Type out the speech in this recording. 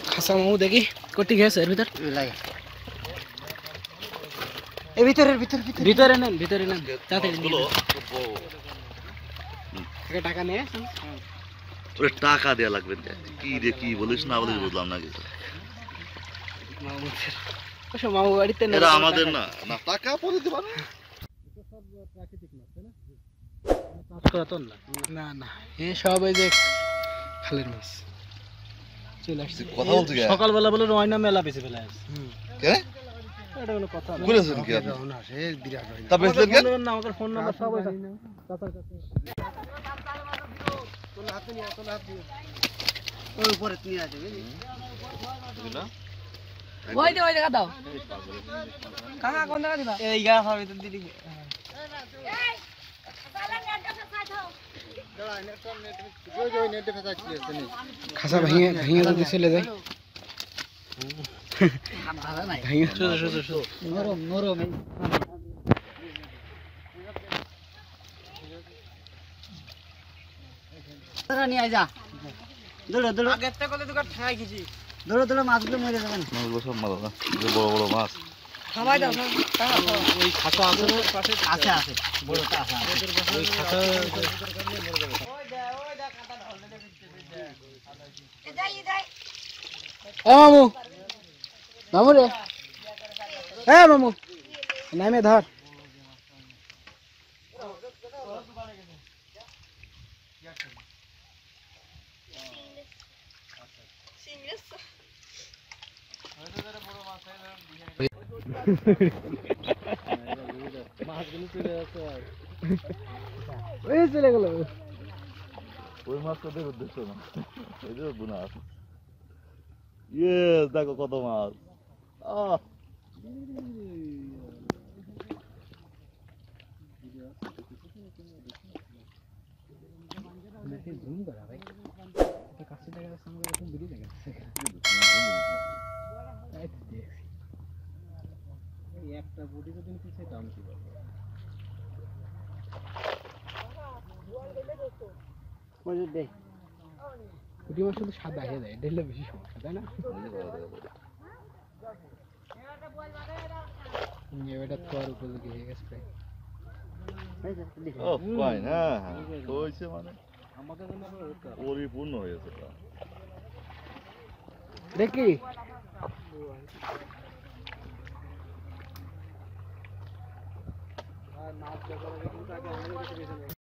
খাসা মামু দেখি কোটি গেছে এর ভিতর এই ভিতরে নেন তাড়াতাড়ি টাকা নিয়ে ওরে টাকা দেয়া লাগবে কি রে কি বলিস না বলিস বুঝলাম না কিছু মামু বাড়িতে এরা আমাদের না না টাকা পরে দিবা না না না এ সব এই যে খালের মাছ চলে আসছে কথা বলতে সকালবেলা বলে রয়না মেলা বেশি ফেলে আসছে কে এটা কোনো কথা না বলেছেন কি আপনি বিরাট তা বেচলেন কেন না আমাদের ফোন নাম্বার সব আছে চাচার কাছে তোর হাতে নিয়ে ওই উপরে নিয়ে আসবে বুঝলা ওই দেখা দাও কাকা কোন জায়গা দিবা এই গা হবে তো দিদি খাসা ভাঙিয়ে যদি চলে যায় নরম নিয়ে যা দৌড়ো দৌড়ো আগের থেকে কত দোকান ঠাই গেছি দৌড়ো মাছগুলো মরে যাবেন মাছগুলো সব মারা না বড় বড় মাছ খাওয়াই দাও ওই খাসা আছে আছে বড়টা আছে ওই খাসা মামু রে মামু নামে ধর চলে গেল ওই মাছটা দেখো দেখছো না ওই যে বুনা আছে ইয়েস দেখো কত মাছ জুম করা ভাই কাছে দেখা যাচ্ছে আমাকে এরকম বেরিয়ে দেখা যাচ্ছে একটা বুটি যদি পিছিয়ে দাম কি বলবো পুঁটি মাছ শুধু সাদা হয়ে যায় ডেলে বেশি সমস্যা তাই না এটা তো আর উপযোগী হয়ে গেছে প্রায় মানে পরিপূর্ণ হয়েছে দেখি